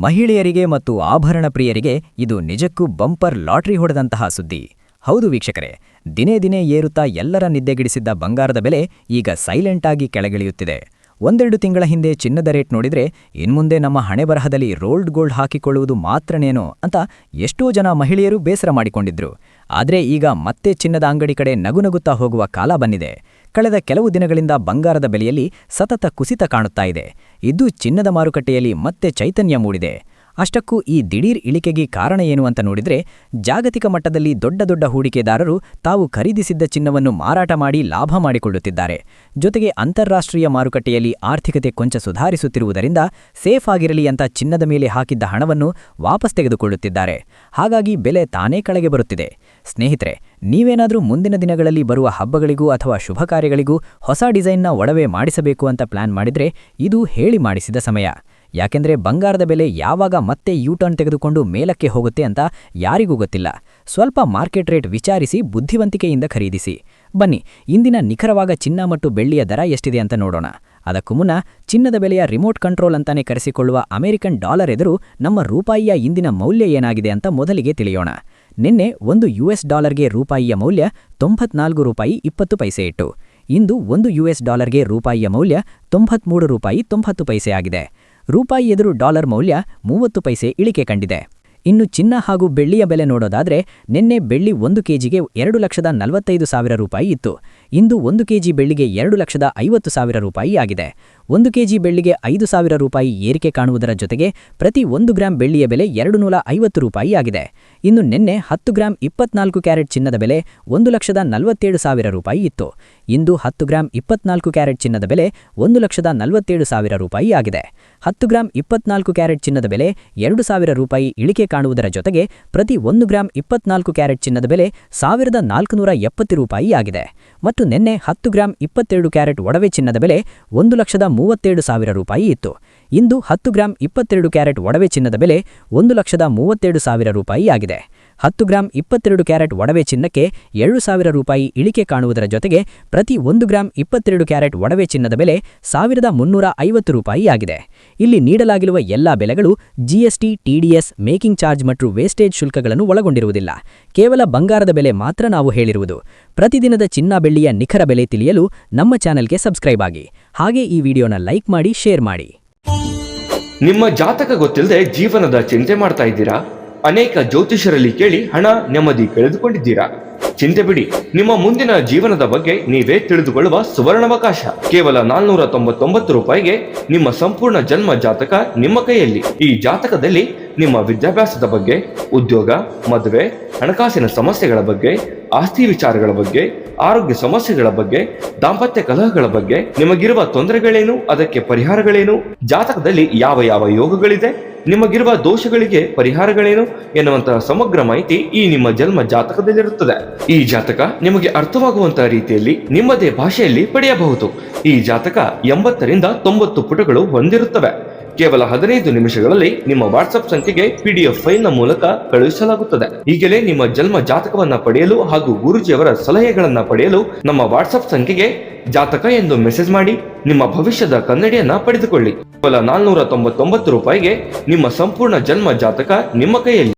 ಮಹಿಳೆಯರಿಗೆ ಮತ್ತು ಆಭರಣ ಪ್ರಿಯರಿಗೆ ಇದು ನಿಜಕ್ಕೂ ಬಂಪರ್ ಲಾಟರಿ ಹೊಡೆದಂತಹ ಸುದ್ದಿ. ಹೌದು ವೀಕ್ಷಕರೇ, ದಿನೇ ದಿನೇ ಏರುತ್ತಾ ಎಲ್ಲರ ನಿದ್ದೆಗಿಡಿಸಿದ್ದ ಬಂಗಾರದ ಬೆಲೆ ಈಗ ಸೈಲೆಂಟ್ ಆಗಿ ಕೆಳಗಿಳಿಯುತ್ತಿದೆ. ಒಂದೆರಡು ತಿಂಗಳ ಹಿಂದೆ ಚಿನ್ನದ ರೇಟ್ ನೋಡಿದ್ರೆ ಇನ್ಮುಂದೆ ನಮ್ಮ ಹಣೆಬರಹದಲ್ಲಿ ರೋಲ್ಡ್ ಗೋಲ್ಡ್ ಹಾಕಿಕೊಳ್ಳುವುದು ಮಾತ್ರನೇನೋ ಅಂತ ಎಷ್ಟೋ ಜನ ಮಹಿಳೆಯರು ಬೇಸರ ಮಾಡಿಕೊಂಡಿದ್ರು. ಆದರೆ ಈಗ ಮತ್ತೆ ಚಿನ್ನದ ಅಂಗಡಿ ಕಡೆ ನಗುನಗುತ್ತಾ ಹೋಗುವ ಕಾಲ ಬಂದಿದೆ. ಕಳೆದ ಕೆಲವು ದಿನಗಳಿಂದ ಬಂಗಾರದ ಬೆಲೆಯಲ್ಲಿ ಸತತ ಕುಸಿತ ಕಾಣುತ್ತಾ ಇದೆ. ಇದು ಚಿನ್ನದ ಮಾರುಕಟ್ಟೆಯಲ್ಲಿ ಮತ್ತೆ ಚೈತನ್ಯ ಮೂಡಿದೆ. ಅಷ್ಟಕ್ಕೂ ಈ ದಿಢೀರ್ ಇಳಿಕೆಗೆ ಕಾರಣ ಏನು ಅಂತ ನೋಡಿದ್ರೆ, ಜಾಗತಿಕ ಮಟ್ಟದಲ್ಲಿ ದೊಡ್ಡ ದೊಡ್ಡ ಹೂಡಿಕೆದಾರರು ತಾವು ಖರೀದಿಸಿದ್ದ ಚಿನ್ನವನ್ನು ಮಾರಾಟ ಮಾಡಿ ಲಾಭ ಮಾಡಿಕೊಳ್ಳುತ್ತಿದ್ದಾರೆ. ಜೊತೆಗೆ ಅಂತಾರಾಷ್ಟ್ರೀಯ ಮಾರುಕಟ್ಟೆಯಲ್ಲಿ ಆರ್ಥಿಕತೆ ಕೊಂಚ ಸುಧಾರಿಸುತ್ತಿರುವುದರಿಂದ ಸೇಫ್ ಆಗಿರಲಿ ಅಂತ ಚಿನ್ನದ ಮೇಲೆ ಹಾಕಿದ್ದ ಹಣವನ್ನು ವಾಪಸ್ ತೆಗೆದುಕೊಳ್ಳುತ್ತಿದ್ದಾರೆ. ಹಾಗಾಗಿ ಬೆಲೆ ತಾನೇ ಕೆಳಗೆ ಬರುತ್ತಿದೆ. ಸ್ನೇಹಿತರೆ, ನೀವೇನಾದರೂ ಮುಂದಿನ ದಿನಗಳಲ್ಲಿ ಬರುವ ಹಬ್ಬಗಳಿಗೂ ಅಥವಾ ಶುಭ ಕಾರ್ಯಗಳಿಗೂ ಹೊಸ ಡಿಸೈನ್ನ ಒಡವೆ ಮಾಡಿಸಬೇಕು ಅಂತ ಪ್ಲಾನ್ ಮಾಡಿದ್ರೆ ಇದು ಹೇಳಿ ಮಾಡಿಸಿದ ಸಮಯ. ಯಾಕೆಂದ್ರೆ ಬಂಗಾರದ ಬೆಲೆ ಯಾವಾಗ ಮತ್ತೆ ಯೂಟರ್ನ್ ತೆಗೆದುಕೊಂಡು ಮೇಲಕ್ಕೆ ಹೋಗುತ್ತೆ ಅಂತ ಯಾರಿಗೂ ಗೊತ್ತಿಲ್ಲ. ಸ್ವಲ್ಪ ಮಾರ್ಕೆಟ್ ರೇಟ್ ವಿಚಾರಿಸಿ ಬುದ್ಧಿವಂತಿಕೆಯಿಂದ ಖರೀದಿಸಿ. ಬನ್ನಿ, ಇಂದಿನ ನಿಖರವಾದ ಚಿನ್ನ ಮತ್ತು ಬೆಳ್ಳಿಯ ದರ ಎಷ್ಟಿದೆ ಅಂತ ನೋಡೋಣ. ಅದಕ್ಕೂ ಮುನ್ನ ಚಿನ್ನದ ಬೆಲೆಯ ರಿಮೋಟ್ ಕಂಟ್ರೋಲ್ ಅಂತಾನೆ ಕರೆಸಿಕೊಳ್ಳುವ ಅಮೆರಿಕನ್ ಡಾಲರ್ ಎದುರು ನಮ್ಮ ರೂಪಾಯಿಯ ಇಂದಿನ ಮೌಲ್ಯ ಏನಾಗಿದೆ ಅಂತ ಮೊದಲಿಗೆ ತಿಳಿಯೋಣ. ನಿನ್ನೆ ಒಂದು US ಡಾಲರ್ಗೆ ರೂಪಾಯಿಯ ಮೌಲ್ಯ 94 ರೂಪಾಯಿ 20 ಪೈಸೆ ಇತ್ತು. ಇಂದು ಒಂದು US ಡಾಲರ್ಗೆ ರೂಪಾಯಿಯ ಮೌಲ್ಯ 93 ರೂಪಾಯಿ 90 ಪೈಸೆ ಆಗಿದೆ. ರೂಪಾಯಿ ಎದುರು ಡಾಲರ್ ಮೌಲ್ಯ 30 ಪೈಸೆ ಇಳಿಕೆ ಕಂಡಿದೆ. ಇನ್ನು ಚಿನ್ನ ಹಾಗೂ ಬೆಳ್ಳಿಯ ಬೆಲೆ ನೋಡೋದಾದ್ರೆ, ನಿನ್ನೆ ಬೆಳ್ಳಿ 1 ಕೆಜಿಗೆ 2,45,000 ರೂಪಾಯಿ ಇತ್ತು. ಇಂದು 1 ಕೆಜಿ ಬೆಳ್ಳಿಗೆ 2,50,000 ರೂಪಾಯಿ ಆಗಿದೆ. 1 ಕೆಜಿ ಬೆಳ್ಳಿಗೆ 5,000 ರೂಪಾಯಿ ಏರಿಕೆ ಕಾಣುವುದರ ಜೊತೆಗೆ ಪ್ರತಿ 1 ಗ್ರಾಂ ಬೆಳ್ಳಿಯ ಬೆಲೆ 250 ರೂಪಾಯಿ ಆಗಿದೆ. ಇನ್ನು ನಿನ್ನೆ 10 ಗ್ರಾಂ 24 ಕ್ಯಾರೆಟ್ ಚಿನ್ನದ ಬೆಲೆ 1,47,000 ರೂಪಾಯಿ ಇತ್ತು. ಇಂದು 10 ಗ್ರಾಂ 24 ಕ್ಯಾರೆಟ್ ಚಿನ್ನದ ಬೆಲೆ 1,47,000 ರೂಪಾಯಿ ಆಗಿದೆ. 10 ಗ್ರಾಂ 24 ಕ್ಯಾರೆಟ್ ಚಿನ್ನದ ಬೆಲೆ 2,000 ರೂಪಾಯಿ ಇಳಿಕೆ ಕಾಣುವುದರ ಜೊತೆಗೆ ಪ್ರತಿ 1 ಗ್ರಾಂ 24 ಕ್ಯಾರೆಟ್ ಚಿನ್ನದ ಬೆಲೆ 1,470 ರೂಪಾಯಿ ಆಗಿದೆ. ಮತ್ತು ನಿನ್ನೆ 10 ಗ್ರಾಂ 22 ಕ್ಯಾರೆಟ್ ಒಡವೆ ಚಿನ್ನದ ಬೆಲೆ 1,37,000 ರೂಪಾಯಿ ಇತ್ತು. ಇಂದು 10 ಗ್ರಾಂ 22 ಕ್ಯಾರೆಟ್ ಒಡವೆ ಚಿನ್ನದ ಬೆಲೆ 1,37,000 ರೂಪಾಯಿ ಆಗಿದೆ. 10 ಗ್ರಾಂ 22 ಕ್ಯಾರೆಟ್ ಒಡವೆ ಚಿನ್ನಕ್ಕೆ 7,000 ರೂಪಾಯಿ ಇಳಿಕೆ ಕಾಣುವುದರ ಜೊತೆಗೆ ಪ್ರತಿ 1 ಗ್ರಾಂ 22 ಕ್ಯಾರೆಟ್ ಒಡವೆ ಚಿನ್ನದ ಬೆಲೆ 1,350 ರೂಪಾಯಿ ಆಗಿದೆ. ಇಲ್ಲಿ ನೀಡಲಾಗಿರುವ ಎಲ್ಲಾ ಬೆಲೆಗಳು GST, TDS, ಮೇಕಿಂಗ್ ಚಾರ್ಜ್ ಮತ್ತು ವೇಸ್ಟೇಜ್ ಶುಲ್ಕಗಳನ್ನು ಒಳಗೊಂಡಿರುವುದಿಲ್ಲ. ಕೇವಲ ಬಂಗಾರದ ಬೆಲೆ ಮಾತ್ರ ನಾವು ಹೇಳಿರುವುದು. ಪ್ರತಿದಿನದ ಚಿನ್ನ ಬೆಳ್ಳಿಯ ನಿಖರ ಬೆಲೆ ತಿಳಿಯಲು ನಮ್ಮ ಚಾನೆಲ್ಗೆ ಸಬ್ಸ್ಕ್ರೈಬ್ ಆಗಿ. ಹಾಗೆ ಈ ವಿಡಿಯೋನ ಲೈಕ್ ಮಾಡಿ, ಶೇರ್ ಮಾಡಿ. ನಿಮ್ಮ ಜಾತಕ ಗೊತ್ತಿಲ್ಲದೆ ಜೀವನದ ಚಿಂತೆ ಮಾಡ್ತಾ ಇದ್ದೀರಾ? ಅನೇಕ ಜ್ಯೋತಿಷರಲ್ಲಿ ಕೇಳಿ ಹಣ ನೆಮ್ಮದಿ ಕಳೆದುಕೊಂಡಿದ್ದೀರಾ? ಚಿಂತೆ ಬಿಡಿ, ನಿಮ್ಮ ಮುಂದಿನ ಜೀವನದ ಬಗ್ಗೆ ನೀವೇ ತಿಳಿದುಕೊಳ್ಳುವ ಸುವರ್ಣಾವಕಾಶ. ಕೇವಲ 499 ರೂಪಾಯಿಗೆ ನಿಮ್ಮ ಸಂಪೂರ್ಣ ಜನ್ಮ ಜಾತಕ ನಿಮ್ಮ ಕೈಯಲ್ಲಿ. ಈ ಜಾತಕದಲ್ಲಿ ನಿಮ್ಮ ವಿದ್ಯಾಭ್ಯಾಸದ ಬಗ್ಗೆ, ಉದ್ಯೋಗ, ಮದುವೆ, ಹಣಕಾಸಿನ ಸಮಸ್ಯೆಗಳ ಬಗ್ಗೆ, ಆಸ್ತಿ ವಿಚಾರಗಳ ಬಗ್ಗೆ, ಆರೋಗ್ಯ ಸಮಸ್ಯೆಗಳ ಬಗ್ಗೆ, ದಾಂಪತ್ಯ ಕಲಹಗಳ ಬಗ್ಗೆ, ನಿಮಗಿರುವ ತೊಂದರೆಗಳೇನು, ಅದಕ್ಕೆ ಪರಿಹಾರಗಳೇನು, ಜಾತಕದಲ್ಲಿ ಯಾವ ಯಾವ ಯೋಗಗಳಿದೆ, ನಿಮಗಿರುವ ದೋಷಗಳಿಗೆ ಪರಿಹಾರಗಳೇನು ಎನ್ನುವಂತಹ ಸಮಗ್ರ ಮಾಹಿತಿ ಈ ನಿಮ್ಮ ಜನ್ಮ ಜಾತಕದಲ್ಲಿರುತ್ತದೆ. ಈ ಜಾತಕ ನಿಮಗೆ ಅರ್ಥವಾಗುವಂತಹ ರೀತಿಯಲ್ಲಿ ನಿಮ್ಮದೇ ಭಾಷೆಯಲ್ಲಿ ಪಡೆಯಬಹುದು. ಈ ಜಾತಕ 80ರಿಂದ 90 ಪುಟಗಳು ಹೊಂದಿರುತ್ತವೆ. ಕೇವಲ 15 ನಿಮಿಷಗಳಲ್ಲಿ ನಿಮ್ಮ ವಾಟ್ಸ್ಆಪ್ ಸಂಖ್ಯೆಗೆ PDF ಫೈಲ್ನ ಮೂಲಕ ಕಳುಹಿಸಲಾಗುತ್ತದೆ. ಈಗಲೇ ನಿಮ್ಮ ಜನ್ಮ ಜಾತಕವನ್ನ ಪಡೆಯಲು ಹಾಗೂ ಗುರುಜಿಯವರ ಸಲಹೆಗಳನ್ನ ಪಡೆಯಲು ನಮ್ಮ ವಾಟ್ಸ್ಆಪ್ ಸಂಖ್ಯೆಗೆ ಜಾತಕ ಎಂದು ಮೆಸೇಜ್ ಮಾಡಿ ನಿಮ್ಮ ಭವಿಷ್ಯದ ಕನ್ನಡಿಯನ್ನ ಪಡೆದುಕೊಳ್ಳಿ. ಕೇವಲ 499 ರೂಪಾಯಿಗೆ ನಿಮ್ಮ ಸಂಪೂರ್ಣ ಜನ್ಮ ಜಾತಕ ನಿಮ್ಮ ಕೈಯಲ್ಲಿ.